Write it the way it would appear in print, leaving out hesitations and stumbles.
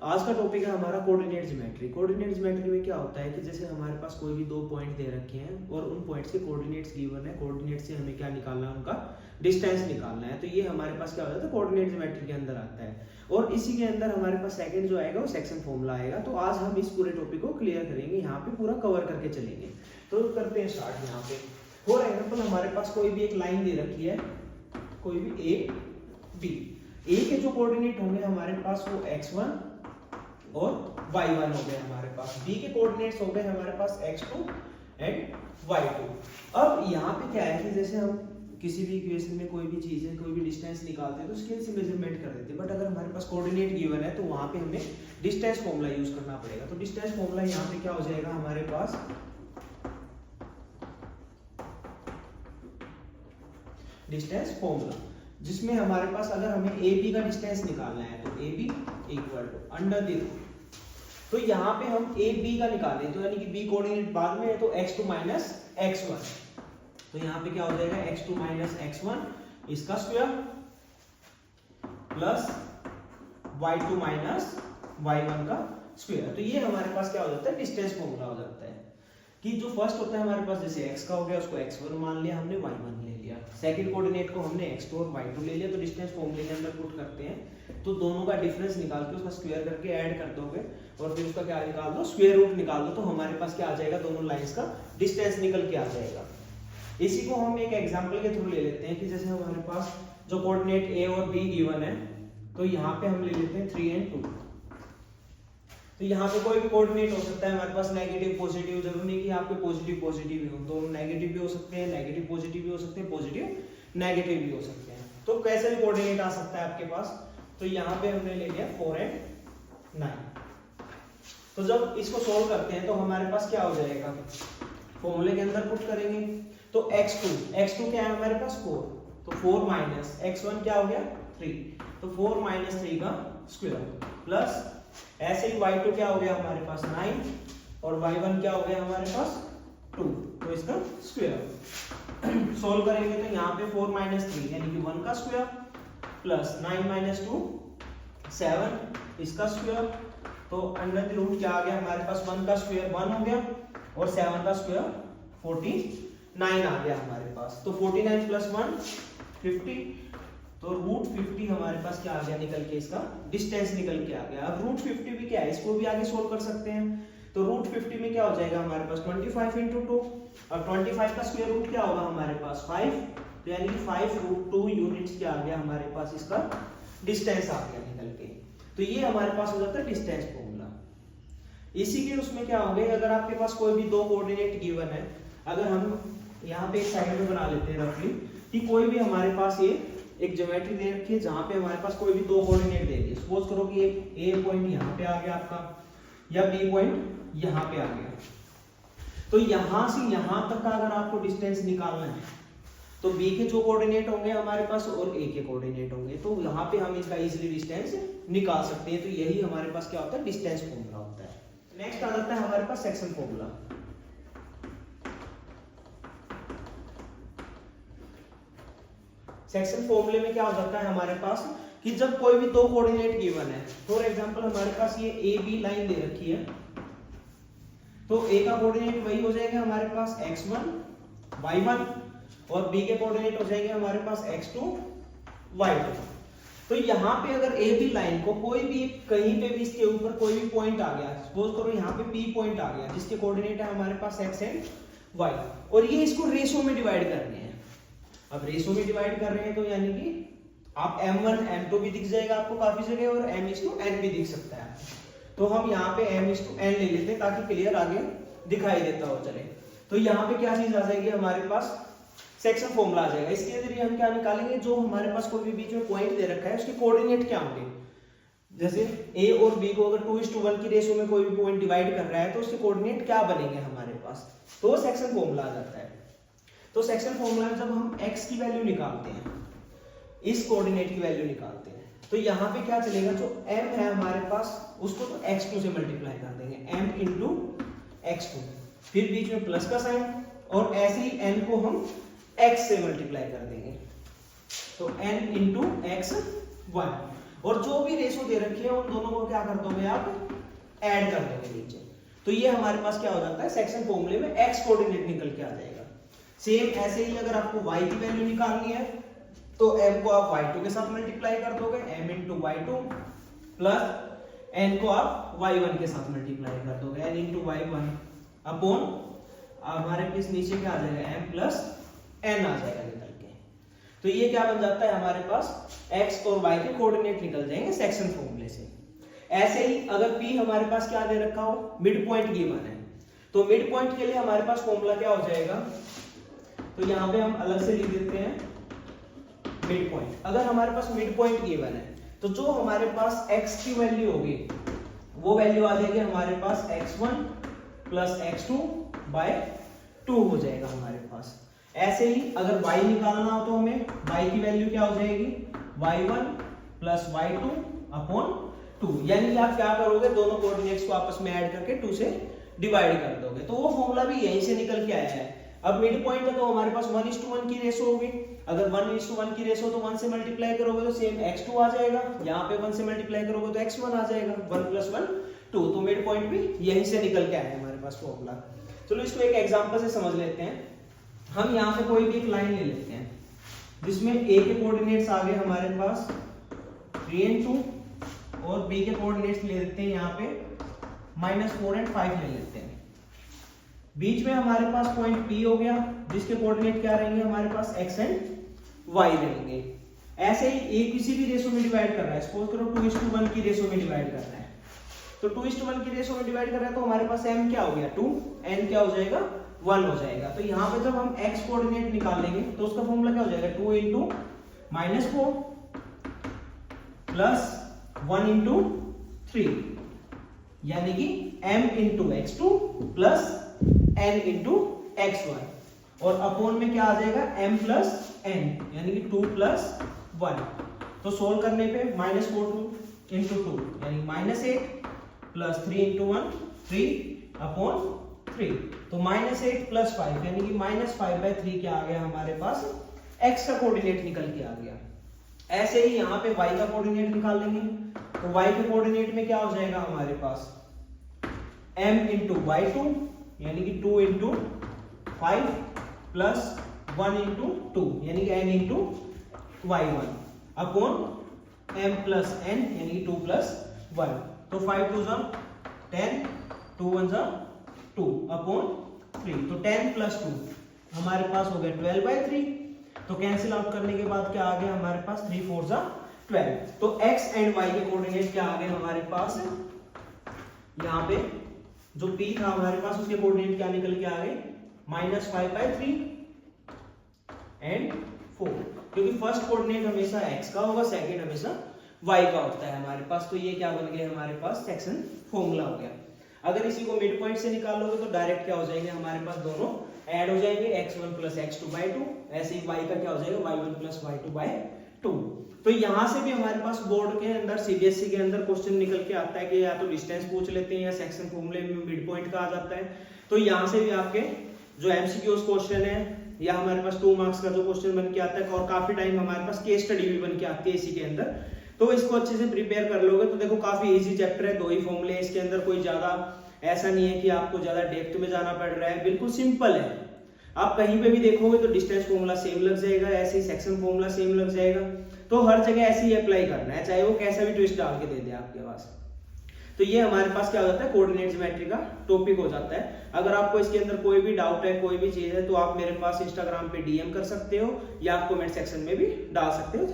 आज का टॉपिक है हमारा कोऑर्डिनेट ज्योमेट्री। कोऑर्डिनेट ज्योमेट्री में क्या होता है कि जैसे हमारे पास कोई भी दो पॉइंट दे रखे हैं और उन पॉइंट्स के कोऑर्डिनेट्स गिवन है, कोऑर्डिनेट से हमें क्या निकालना है, उनका डिस्टेंस निकालना है। तो ये हमारे पास क्या हो जाता है, कोऑर्डिनेट ज्योमेट्री के अंदर आता है। और इसी के अंदर हमारे पास सेकंड जो आएगा वो सेक्शन फॉर्मूला आएगा। तो आज हम इस पूरे टॉपिक को क्लियर करेंगे, यहाँ पे पूरा कवर करके चलेंगे। तो करते हैं स्टार्ट। यहाँ पे फॉर एग्जाम्पल हमारे पास कोई भी एक लाइन दे रखी है, कोई भी ए बी। ए के जो कोऑर्डिनेट होंगे हमारे पास वो x1 और y1 हो गए हमारे पास। बी के कोऑर्डिनेट्स हो गए हमारे पास x2 एंड y2। अब यहाँ पे क्या है कि जैसे हम किसी भी इक्वेशन में कोई भी चीज है, कोई भी डिस्टेंस निकालते हैं तो स्केल से मेजरमेंट कर देते हैं। बट अगर हमारे पास कोऑर्डिनेट गिवन है तो वहां पे हमें डिस्टेंस फॉर्मूला यूज करना पड़ेगा। तो डिस्टेंस फॉर्मूला यहाँ पे क्या हो जाएगा हमारे पास, डिस्टेंस फॉर्मूला, जिसमें हमारे पास अगर हमें ए बी का डिस्टेंस निकालना है तो A B equal to under the root. तो यहाँ पे हम ए बी का निकालें तो यानी कि बी कोऑर्डिनेट बाद में है तो x2 माइनस x1। तो यहाँ पे क्या हो जाएगा x2 माइनस x1 इसका square plus y2 minus y1 का स्क्वायर। तो ये हमारे पास क्या हो जाता है, डिस्टेंस फॉर्मूला हो जाता है कि जो फर्स्ट होता है हमारे पास, जैसे x का हो गया उसको x1 मान लिया हमने, y1 ले लिया, सेकंड कोऑर्डिनेट को हमने x2 और y2 ले लिया। तो डिस्टेंस फॉर्मूले के अंदर पुट करते हैं तो दोनों का डिफरेंस निकाल के उसका स्क्वायर करके ऐड कर दोगे और फिर उसका क्या निकाल दो, स्क्वायर रूट निकाल दो। तो हमारे पास क्या आ जाएगा, दोनों लाइंस का डिस्टेंस निकल के आ जाएगा। इसी को हम एक एग्जांपल के थ्रू ले लेते हैं कि जैसे हमारे पास जो कोऑर्डिनेट a और b गिवन है तो यहाँ पे हम ले लेते हैं 3 और 2। तो यहाँ पे कोई भी कोऑर्डिनेट हो सकता है हमारे पास, नेगेटिव पॉजिटिव, जरूरी नहीं कि आपके पॉजिटिव पॉजिटिव ही हो, तो नेगेटिव भी हो सकते हैं, नेगेटिव पॉजिटिव भी हो सकते हैं, पॉजिटिव नेगेटिव भी हो सकते हैं। तो कैसे भी कोऑर्डिनेट आ सकता है आपके पास। तो यहाँ पे हमने ले लिया 4 और 9। तो जब इसको सोल्व करते हैं तो हमारे पास क्या हो जाएगा, फॉर्मूले के अंदर पुट करेंगे तो x2 क्या है हमारे पास 4, तो 4 माइनस x1 क्या हो गया 3, तो 4 माइनस 3 का स्क्वायर प्लस ऐसे ही y2 क्या हो गया हमारे पास 9 और y1 क्या हो गया हमारे पास 2, तो इसका स्क्वायर सोल्व करेंगे तो यहाँ पे 4 माइनस 3 यानी कि 1 का स्क्वायर प्लस 9 माइनस 2 7 इसका स्क्वायर। तो अंडर द रूट क्या आ गया हमारे पास, 1 का स्क्वायर 1 हो गया और 7 का स्क्वायर 49 आ गया हमारे पास। तो 49 प्लस 1 50, तो रूट 50 हमारे पास क्या आ गया निकल के, इसका डिस्टेंस निकल के आ गया। अब रूट 50 भी क्या है, इसको भी आगे सोल्व कर सकते हैं। तो रूट 50 में क्या हो जाएगा हमारे पास 25 इंटू 2। अब 25 का स्क्वायर रूट क्या होगा हमारे पास 5, तो यानी कि 5 रूट 2 यूनिट्स क्या आ गया हमारे पास, इसका डिस्टेंस आ गया निकल के। तो ये हमारे पास हो जाता है डिस्टेंस फॉर्मूला। इसी के उसमें क्या हो गया, अगर आपके पास कोई भी दो कोऑर्डिनेट गिवन है, अगर हम यहाँ पे एक साइड में बना लेते हैं रफली कि कोई भी हमारे पास ये एक ज्योमेट्री दे रखी है जहां पे हमारे पास कोई भी दो कोऑर्डिनेट दे दिए। सपोज करो कि एक ए पॉइंट यहाँ पे आ गया आपका या बी पॉइंट यहाँ पे आ गया। तो यहां से यहां तक का अगर आपको डिस्टेंस निकालना है तो बी के जो कोऑर्डिनेट होंगे हमारे पास और ए के कोऑर्डिनेट होंगे, तो यहाँ पे हम इसका इजिली डिस्टेंस निकाल सकते हैं। तो यही हमारे पास क्या होता है, डिस्टेंस फॉर्मूला होता है। नेक्स्ट आ जाता है हमारे पास सेक्शन फॉर्मूला। सेक्शन फॉर्मूले में क्या हो जाता है हमारे पास कि जब कोई भी दो कोऑर्डिनेट गिवन है, फॉर एग्जांपल हमारे पास ये ए बी लाइन दे रखी है, तो ए का कोऑर्डिनेट वही हो जाएगा हमारे पास x1 y1 और बी के कोऑर्डिनेट हो जाएंगे हमारे पास x2 y2। तो यहाँ पे अगर ए बी लाइन को कोई भी कहीं पे भी इसके ऊपर कोई भी पॉइंट आ गया, सपोज करो यहाँ पे P पॉइंट आ गया जिसके कोऑर्डिनेट है हमारे पास x एंड y, और ये इसको रेशो में डिवाइड करने हैं। अब रेशो में डिवाइड कर रहे हैं तो यानी कि आप m1 m2 भी दिख जाएगा आपको काफी जगह और m/n भी दिख सकता है। तो हम यहाँ पे m/n ले लेते हैं ताकि क्लियर आगे दिखाई देता हो चले। तो यहाँ पे क्या चीज आ जाएगी हमारे पास, सेक्शन फॉर्मूला आ जाएगा। इसके जरिए हम क्या निकालेंगे, जो हमारे पास कोई भी बीच में पॉइंट दे रखा है उसके कोऑर्डिनेट क्या होंगे। जैसे a और b को अगर 2:1 की रेशो में कोई भी पॉइंट डिवाइड कर रहा है तो उसके कोऑर्डिनेट क्या बनेंगे हमारे पास, तो सेक्शन फॉर्मूला आ जाता है। तो सेक्शन फॉर्मूला में जब हम x की वैल्यू निकालते हैं, इस कोऑर्डिनेट की वैल्यू निकालते हैं, तो यहाँ पे क्या चलेगा, जो m है हमारे पास उसको तो x2 से मल्टीप्लाई कर देंगे, m इंटू x2, फिर बीच में प्लस का साइन, और ऐसे ही n को हम x से मल्टीप्लाई कर देंगे, तो n इंटू x1। और जो भी रेशो दे रखी है उन दोनों को क्या कर दोगे आप, ऐड कर दोगे नीचे। तो ये हमारे पास क्या हो जाता है, सेक्शन फॉर्मूले में x कोऑर्डिनेट निकल के आ जाएगा। सेम ऐसे ही अगर आपको y की वैल्यू निकालनी है तो m को आप y2 के साथ मल्टीप्लाई कर दोगे, m into y2 plus n को आप y1 के साथ मल्टीप्लाई कर दोगे, n इंटू y1 अपॉन हमारे पास नीचे क्या आ जाएगा, m प्लस n आ जाएगा निकल के। तो ये क्या बन जाता है हमारे पास, x और y के कोऑर्डिनेट निकल जाएंगे सेक्शन फॉर्मूले से। ऐसे ही अगर p हमारे पास क्या दे रखा हो, मिड पॉइंट गिवन है, तो मिड पॉइंट के लिए हमारे पास फॉर्मूला क्या हो जाएगा, तो यहाँ पे हम अलग से लिख देते हैं मिड पॉइंट। अगर हमारे पास मिड पॉइंट गिवन है तो जो हमारे पास x की वैल्यू होगी वो वैल्यू आ जाएगी हमारे पास x1 प्लस x2 बाय 2 हो जाएगा हमारे पास। ऐसे ही अगर y निकालना हो तो हमें y की वैल्यू क्या हो जाएगी, y1 प्लस y2 अपॉन 2, यानी कि आप क्या करोगे, दोनों कोऑर्डिनेट्स को आपस में ऐड करके 2 से डिवाइड कर दोगे। तो वो फॉर्मूला भी यहीं से निकल के आया है। अब मिड पॉइंट है तो हमारे पास 1:1 की रेशो होगी, अगर 1:1 की रेशो तो 1 से मल्टीप्लाई करोगे तो सेम x2 आ जाएगा, यहाँ पे 1 से मल्टीप्लाई करोगे तो x1 आ जाएगा, 1 प्लस 1 2। तो मिड पॉइंट भी यहीं से निकल के आया है हमारे पास फॉर्मूला। चलो इसको एक एग्जांपल से समझ लेते हैं। हम यहाँ पे कोई भी एक लाइन ले लेते हैं जिसमें a के कोऑर्डिनेट्स आ गए हमारे पास 3 and 2 और b के कोऑर्डिनेट्स ले लेते हैं यहाँ पे -4 and 5 ले लेते हैं। बीच में हमारे पास पॉइंट P हो गया जिसके कोऑर्डिनेट क्या रहेंगे हमारे पास x and y रहेंगे। ऐसे ही a किसी भी रेशो में डिवाइड कर रहा है, सपोज करो 2:1 की रेशो में डिवाइड कर रहा है, तो 2:1 की रेशो में डिवाइड कर रहा है तो हमारे पास m क्या हो गया 2, n क्या हो जाएगा 1 हो जाएगा। तो यहाँ पे जब हम x कोऑर्डिनेट निकालेंगे तो उसका फॉर्मूला क्या हो जाएगा, 2 इंटू -4 प्लस 1 इंटू 3, यानी कि m into x2 plus n into x1 और अपॉन में क्या आ जाएगा m प्लस n, यानी कि 2 प्लस 1। तो सोल्व करने पे -4 इंटू 2 यानी -8 प्लस 3 इंटू 1 3 अपॉन 3, तो -8 प्लस 5 यानी कि -5/3 क्या आ गया हमारे पास, x का कोऑर्डिनेट निकल के आ गया। ऐसे ही यहाँ पे y का कोऑर्डिनेट निकाल लेंगे, तो y के कोऑर्डिनेट में क्या हो जाएगा हमारे पास m इंटू y2 यानी कि 2 इंटू 5 प्लस 1 इंटू 2 यानी कि n into y1 upon m plus n यानी कि 2 प्लस 1। तो 5 2 जा 10, 2 1 जा 2 अपॉन 3, तो 10 प्लस 2 हमारे पास हो गया 12/3। तो कैंसिल आउट करने के बाद क्या आ गया हमारे पास, 3 4 जा 12। तो x एंड y के कोऑर्डिनेट क्या आ गए हमारे पास, यहाँ पे जो p था हमारे पास उसके कोऑर्डिनेट क्या निकल के आ गए, -5/3 एंड 4, क्योंकि फर्स्ट कोऑर्डिनेट हमेशा x का होगा, सेकंड हमेशा y का होता है हमारे पास। तो ये क्या बन गया हमारे पास, सेक्शन फॉर्मूला हो गया। अगर इसी को मिड पॉइंट से निकालोगे तो डायरेक्ट क्या हो जाएंगे हमारे पास, दोनों ऐड हो जाएंगे, x1 प्लस x2/2, ऐसे ही y का क्या हो जाएगा y1 प्लस y2/2। तो यहाँ से भी हमारे पास बोर्ड के अंदर सीबीएसई के अंदर क्वेश्चन निकल के आता है कि या तो डिस्टेंस पूछ लेते हैं या सेक्शन फॉर्मूले में मिड पॉइंट का आ जाता है। तो यहाँ से भी आपके जो एमसीक्यूज क्वेश्चन है या हमारे पास 2 मार्क्स का जो क्वेश्चन बन के आता है, और काफी टाइम हमारे पास केस स्टडी भी बन के आती है इसी के अंदर। तो इसको अच्छे से प्रिपेयर कर लोगे तो देखो काफी इजी चैप्टर है, 2 ही फॉर्मूले, इसके अंदर कोई ज्यादा ऐसा नहीं है कि आपको ज्यादा डेप्थ में जाना पड़ रहा है, बिल्कुल सिंपल है। आप कहीं पे भी देखोगे तो डिस्टेंस फॉर्मूला सेम लग जाएगा, ऐसे ही सेक्शन फॉर्मूला सेम लग जाएगा। तो हर जगह ऐसे ही अप्लाई करना है, चाहे वो कैसा भी ट्विस्ट डाल के दे दे आपके पास। तो ये हमारे पास क्या हो जाता है, कोऑर्डिनेट ज्योमेट्री का टॉपिक हो जाता है। अगर आपको इसके अंदर कोई भी डाउट है, कोई भी चीज है, तो आप मेरे पास इंस्टाग्राम पे डीएम कर सकते हो या आप कमेंट सेक्शन में भी डाल सकते हो।